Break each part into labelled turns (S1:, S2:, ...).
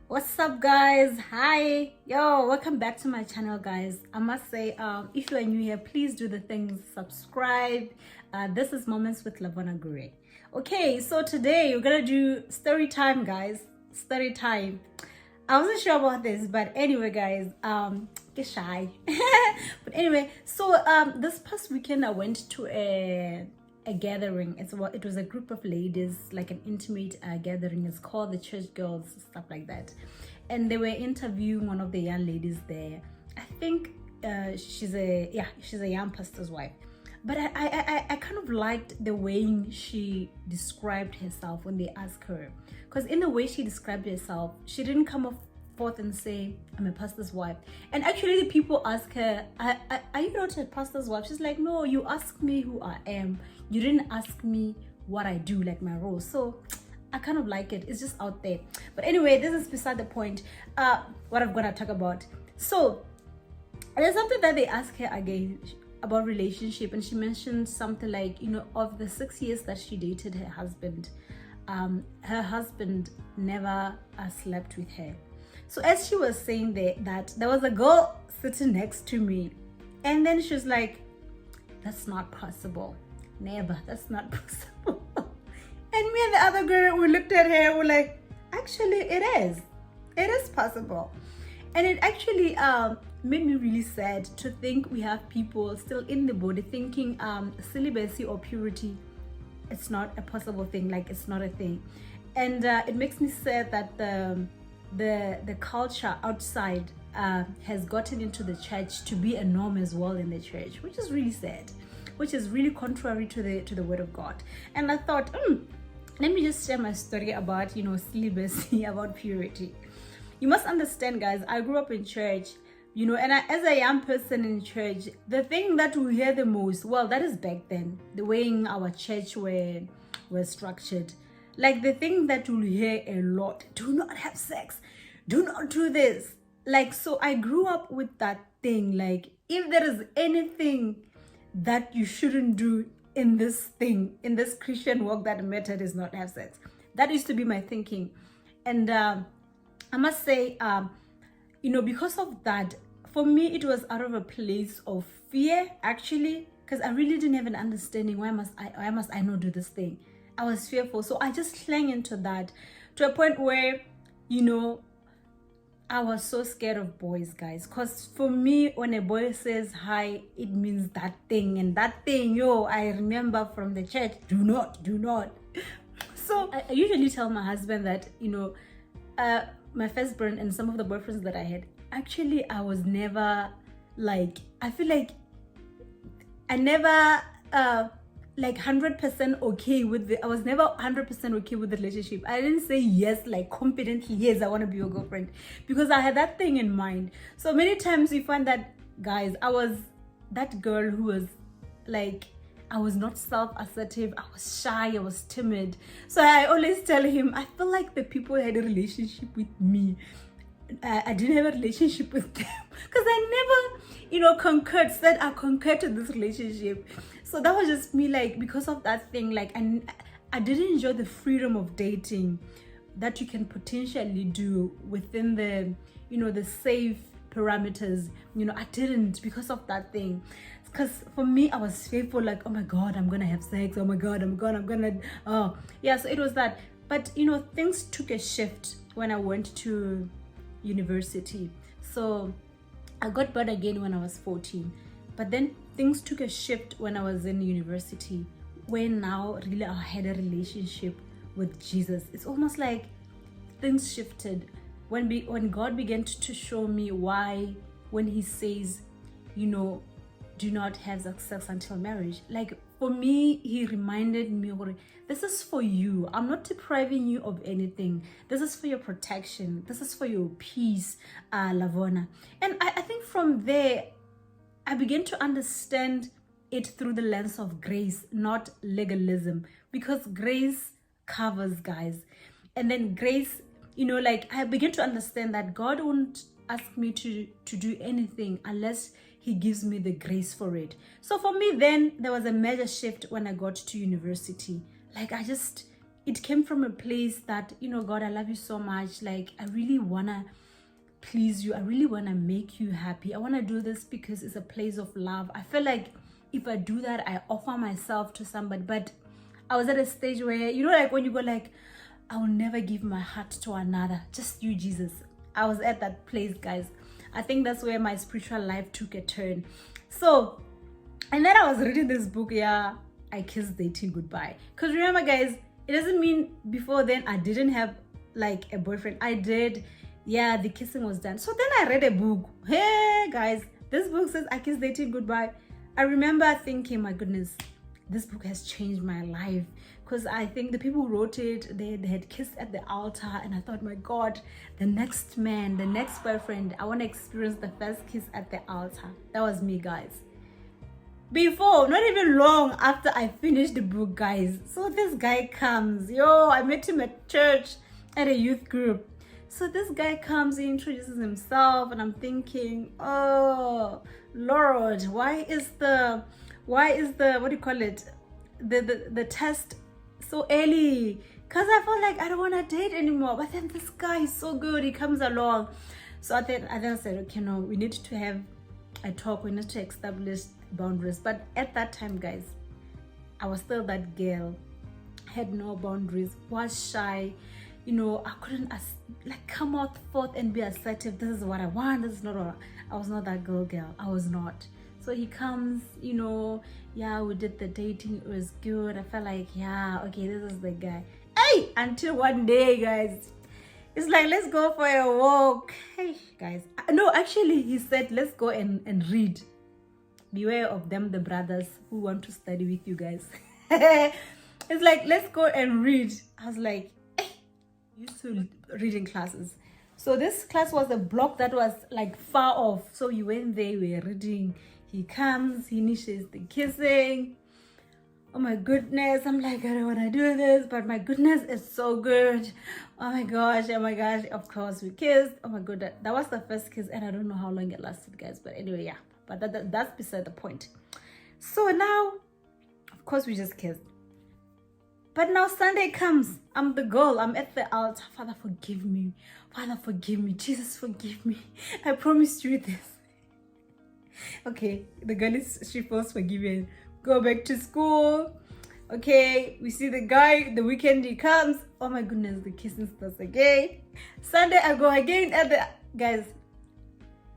S1: What's up, guys? Hi, yo, welcome back to my channel, guys. I must say, if you are new here, please do the things, subscribe. This is Moments with Lavona Gure. Okay, so today we're gonna do story time, guys. Story time. I wasn't sure about this, but anyway, guys, get shy. But anyway, so this past weekend I went to a gathering. It was a group of ladies, like an intimate gathering. It's called the Church Girls, stuff like that. And they were interviewing one of the young ladies there. I think she's a young pastor's wife. But I kind of liked the way she described herself when they asked her. Because in the way she described herself, she didn't come forth and say, I'm a pastor's wife. And actually the people ask her, are you not a pastor's wife? She's like, no, you asked me who I am. You didn't ask me what I do, like my role. So I kind of like it. It's just out there. But anyway, this is beside the point. What I'm gonna talk about. So there's something that they ask her again about relationship, and she mentioned something like, of the 6 years that she dated her husband never slept with her. So as she was saying that there was a girl sitting next to me, and then she was like, that's not possible. Never. That's not possible. And me and the other girl, we looked at her, we're like, actually it is. It is possible. And it actually made me really sad to think we have people still in the body thinking celibacy or purity, it's not a possible thing, like it's not a thing. And it makes me sad that the culture outside has gotten into the church to be a norm as well in the church, which is really sad, which is really contrary to the word of God. And I thought, let me just share my story about celibacy, about purity. You must understand, guys, I grew up in church, and as a young person in church, the thing that we hear the most, well, that is back then, the way in our church were structured. Like the thing that we'll hear a lot, do not have sex, do not do this. Like, so I grew up with that thing, like, if there is anything that you shouldn't do in this Christian walk, that method is not have sex. That used to be my thinking. And I must say, because of that, for me, it was out of a place of fear, actually, because I really didn't have an understanding. Why must I not do this thing? I was fearful. So I just clung into that to a point where, I was so scared of boys, guys. Because for me, when a boy says hi, it means that thing. And that thing, I remember from the church, do not. So I usually tell my husband that, my firstborn and some of the boyfriends that I had, actually, I was never like, I feel like I never 100% okay with I was never 100% okay with the relationship. I didn't say yes, like confidently, yes, I want to be your girlfriend, because I had that thing in mind. So many times you find that, guys, I was that girl who was like, I was not self-assertive, I was shy, I was timid. So I always tell him, I feel like the people had a relationship with me. I didn't have a relationship with them, because I never, said I concurred to this relationship. So that was just me, like, because of that thing, like, and I didn't enjoy the freedom of dating that you can potentially do within the, the safe parameters. I didn't, because of that thing. Because for me, I was fearful, like, oh my God, I'm gonna have sex. Oh my God, I'm gonna, oh yeah. So it was that. But things took a shift when I went to university. So I got born again when I was 14. But then things took a shift when I was in university, when now really I had a relationship with Jesus. It's almost like things shifted when God began to show me why, when he says, do not have sex until marriage. Like, for me, he reminded me, this is for you. I'm not depriving you of anything. This is for your protection. This is for your peace, Lavona. And I think from there, I began to understand it through the lens of grace, not legalism, because grace covers, guys. And then grace, I began to understand that God won't ask me to do anything unless he gives me the grace for it. So for me, then there was a major shift when I got to university. Like, I just, it came from a place that, you know, God, I love you so much. Like, I really want to please you. I really want to make you happy. I want to do this because it's a place of love. I feel like if I do that, I offer myself to somebody. But I was at a stage where, you know, like when you go like, I will never give my heart to another, just you, Jesus. I was at that place, guys. I think that's where my spiritual life took a turn. So, and then I was reading this book, yeah, I Kissed Dating Goodbye. Because remember, guys, it doesn't mean before then I didn't have like a boyfriend. I did. Yeah, the kissing was done. So then I read a book. Hey, guys, this book says I Kissed Dating Goodbye. I remember thinking, my goodness, this book has changed my life. Because I think the people who wrote it, they had kissed at the altar. And I thought, my God, the next man, the next boyfriend, I want to experience the first kiss at the altar. That was me, guys. Before, not even long after I finished the book, guys. So this guy comes. Yo, I met him at church at a youth group. So this guy comes, he introduces himself, and I'm thinking, oh, Lord, why is the, what do you call it? The test so early? Because I felt like I don't want to date anymore. But then this guy is so good, he comes along. So I then said, okay, no, we need to have a talk, we need to establish boundaries. But at that time, guys, I was still that girl, had no boundaries, was shy, you know. I couldn't like come out forth and be assertive. This is what I want, this is not what I was not that girl. I was not. So he comes, you know, yeah, we did the dating, it was good. I felt like, yeah, okay, this is the guy. Hey, until one day, guys, it's like, let's go for a walk. Hey, guys, no, actually he said, let's go and read. Beware of them, the brothers who want to study with you guys. It's like, let's go and read. I was like, hey, used to reading classes. So this class was a block that was like far off. So you went there, we were reading. He comes, he initiates the kissing. Oh my goodness, I'm like, I don't want to do this, but my goodness, it's so good. Oh my gosh, of course we kissed. Oh my god, that was the first kiss, and I don't know how long it lasted, guys, but anyway, yeah, but that's beside the point. So now, of course, we just kissed. But now Sunday comes, I'm the girl, I'm at the altar. Father, forgive me. Father, forgive me. Jesus, forgive me. I promised you this. Okay, the girl she feels forgiven. Go back to school. Okay, we see the guy, the weekend he comes. Oh my goodness, the kissing starts again. Sunday I go again at the, guys,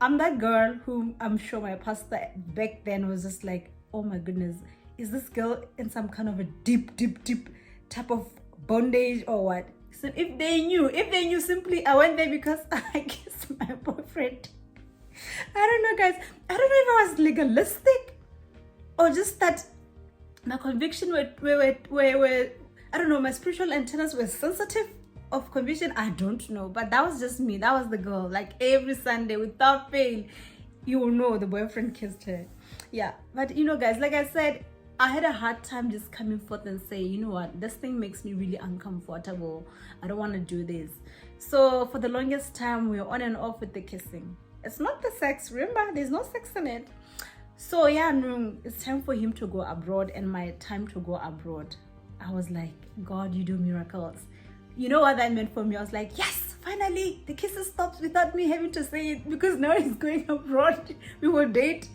S1: I'm that girl who I'm sure my pastor back then was just like, oh my goodness, is this girl in some kind of a deep type of bondage or what? So if they knew simply I went there because I kissed my boyfriend. I don't know, guys. I don't know if I was legalistic or just that my conviction were I don't know, my spiritual antennas were sensitive of conviction. I don't know, but that was just me. That was the girl. Like every Sunday without fail, you will know the boyfriend kissed her. Yeah, but you know, guys, like I said, I had a hard time just coming forth and say, you know what, this thing makes me really uncomfortable. I don't want to do this. So for the longest time, we were on and off with the kissing. It's not the sex, remember, there's no sex in it. So yeah, no, it's time for him to go abroad and my time to go abroad. I was like, God, you do miracles. You know what that meant for me? I was like, yes, finally, the kisses stopped without me having to say it, because now he's going abroad. We will date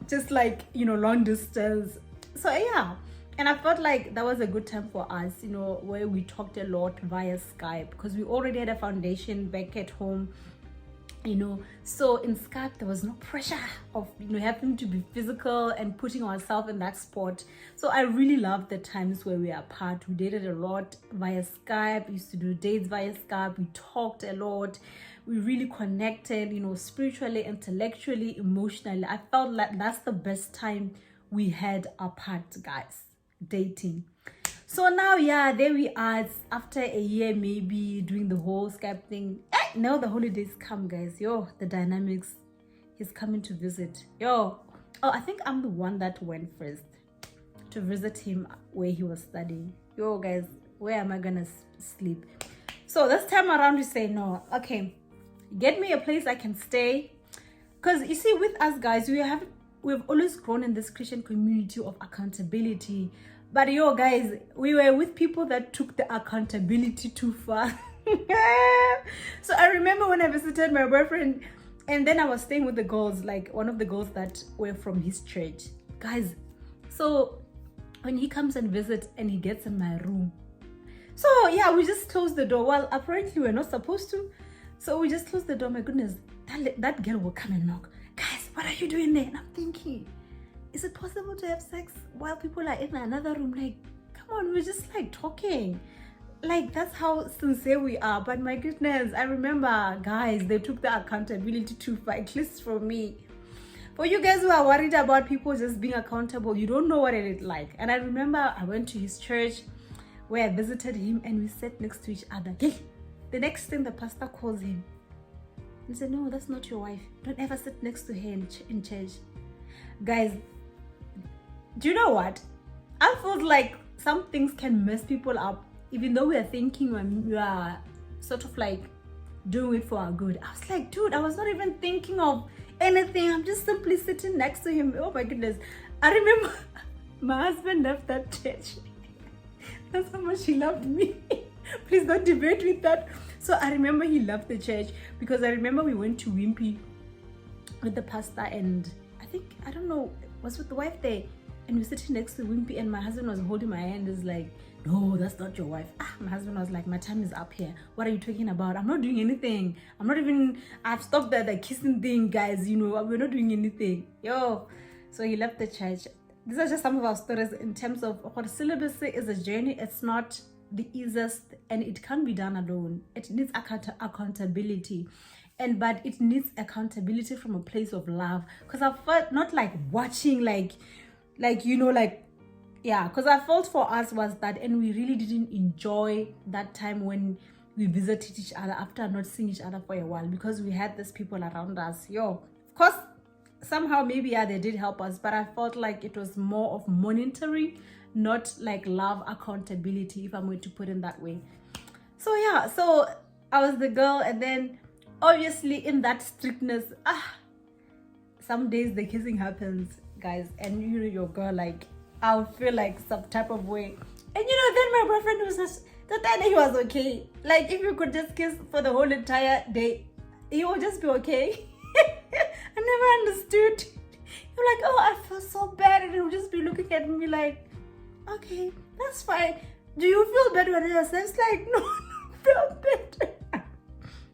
S1: just like, you know, long distance. So yeah, and I felt like that was a good time for us, you know, where we talked a lot via Skype, because we already had a foundation back at home, you know. So in Skype there was no pressure of, you know, having to be physical and putting ourselves in that spot. So I really loved the times where we were apart. We dated a lot via Skype. We used to do dates via Skype. We talked a lot. We really connected, you know, spiritually, intellectually, emotionally. I felt like that's the best time we had apart, guys, dating. So now, yeah, there we are. It's after a year, maybe, doing the whole Skype thing. Now the holidays come, guys. Yo, the dynamics. He's coming to visit. Yo, oh, I think I'm the one that went first to visit him where he was studying. Yo, guys, where am I gonna sleep? So this time around, we say no. Okay, get me a place I can stay. Because you see, with us guys, we've always grown in this Christian community of accountability. But yo, guys, we were with people that took the accountability too far. So I remember when I visited my boyfriend, and then I was staying with the girls, like one of the girls that were from his church. Guys, so when he comes and visits and he gets in my room, so yeah, we just closed the door. Well, apparently we're not supposed to. So we just closed the door. My goodness, that girl will come and knock. Guys, what are you doing there? And I'm thinking, is it possible to have sex while people are in another room? Like, come on, we're just like talking. Like, that's how sincere we are. But my goodness, I remember, guys, they took the accountability too far, at least for me. For you guys who are worried about people just being accountable, you don't know what it is like. And I remember I went to his church where I visited him and we sat next to each other. Hey, the next thing the pastor calls him. He said, no, that's not your wife. Don't ever sit next to her in church. Guys, do you know what? I felt like some things can mess people up, even though we are thinking when we are sort of like doing it for our good. I was like, dude, I was not even thinking of anything. I'm just simply sitting next to him. Oh my goodness. I remember my husband left that church. That's how much he loved me. Please don't debate with that. So I remember he left the church because I remember we went to Wimpy with the pastor, and I don't know, was with the wife there, and we were sitting next to Wimpy, and my husband was holding my hand. He's like, no, that's not your wife. My husband was like, my time is up here. What are you talking about? I'm not doing anything. I've stopped the kissing thing, guys. You know, we're not doing anything. Yo. So he left the church. These are just some of our stories in terms of what celibacy is a journey. It's not the easiest, and it can't be done alone. It needs accountability. But it needs accountability from a place of love. Because I felt not like watching, because I felt for us was that, and we really didn't enjoy that time when we visited each other after not seeing each other for a while, because we had these people around us. Of course, somehow maybe they did help us, but I felt like it was more of monitoring, not like love accountability, if I'm going to put it that way. So yeah, so I was the girl, and then obviously in that strictness, some days the kissing happens, guys, and your girl, like, I'll feel like some type of way. And then my boyfriend was just, that day he was okay. Like, if you could just kiss for the whole entire day, he would just be okay. I never understood. You're like, oh, I feel so bad, and he would just be looking at me like, okay, that's fine. Do you feel better when I sex? Like, no, I feel better.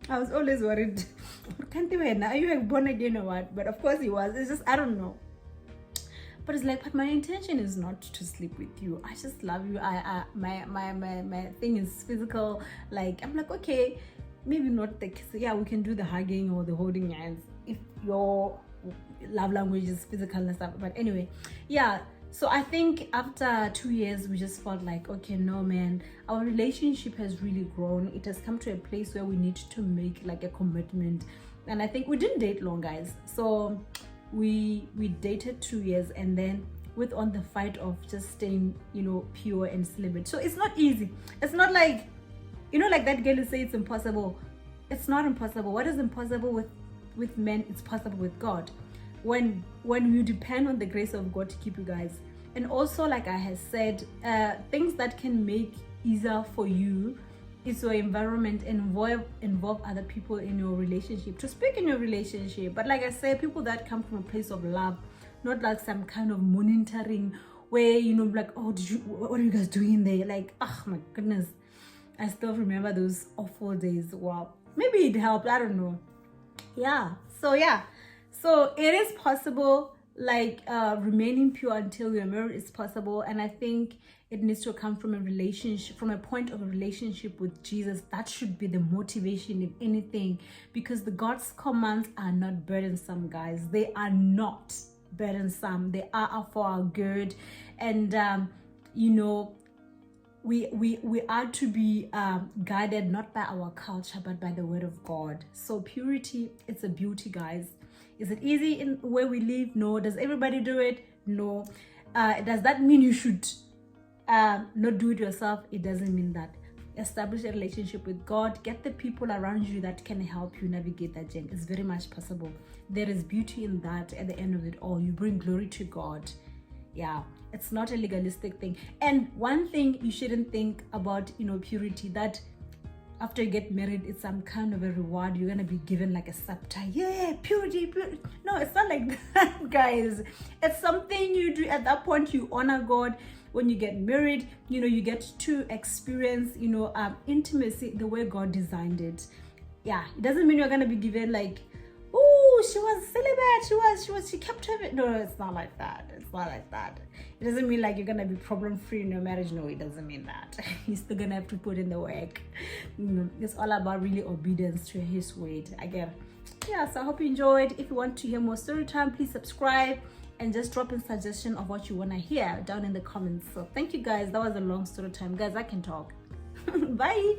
S1: I was always worried. Can't even now you born again or what? But of course he was. It's just, I don't know. But it's like, but my intention is not to sleep with you. I just love you. My thing is physical. Like, I'm like, okay, maybe not the kiss. Yeah, we can do the hugging or the holding hands if your love language is physical and stuff. But anyway, yeah. So I think after 2 years, we just felt like, okay, no, man, our relationship has really grown. It has come to a place where we need to make like a commitment. And I think we didn't date long, guys. So we dated 2 years, and then with on the fight of just staying, pure and celibate. So it's not easy. It's not like, like that girl is say it's impossible. It's not impossible. What is impossible with men, it's possible with God. When you depend on the grace of God to keep you guys. And also, like I have said, things that can make easier for you is your environment, and involve other people in your relationship, to speak in your relationship. But like I said, people that come from a place of love, not like some kind of monitoring where, like, oh, what are you guys doing there? Like, oh my goodness. I still remember those awful days. Wow. Maybe it helped. I don't know. Yeah. So it is possible, like, remaining pure until you're married is possible. And I think it needs to come from a relationship, from a point of a relationship with Jesus. That should be the motivation in anything, because the God's commands are not burdensome, guys. They are not burdensome. They are for our good. And, we are to be guided not by our culture, but by the word of God. So purity, it's a beauty, guys. Is it easy in where we live? No. Does everybody do it? No. Does that mean you should not do it yourself? It doesn't mean that. Establish a relationship with God. Get the people around you that can help you navigate that journey. It's very much possible. There is beauty in that. At the end of it all, you bring glory to God. Yeah. It's not a legalistic thing. And one thing you shouldn't think about, purity, that after you get married, it's some kind of a reward. You're gonna be given like a scepter. Yeah, purity, purity. No, it's not like that, guys. It's something you do at that point. You honor God. When you get married, you get to experience, intimacy the way God designed it. Yeah, it doesn't mean you're gonna be given like, oh, she was celibate, she kept her. No, it's not like that. It's not like that. It doesn't mean like you're gonna be problem free in your marriage. No, it doesn't mean that. You're still gonna have to put in the work. It's all about really obedience to His word. Again, yeah. So I hope you enjoyed. If you want to hear more story time, please subscribe and just drop in suggestion of what you wanna hear down in the comments. So thank you guys. That was a long story time, guys. I can talk. Bye.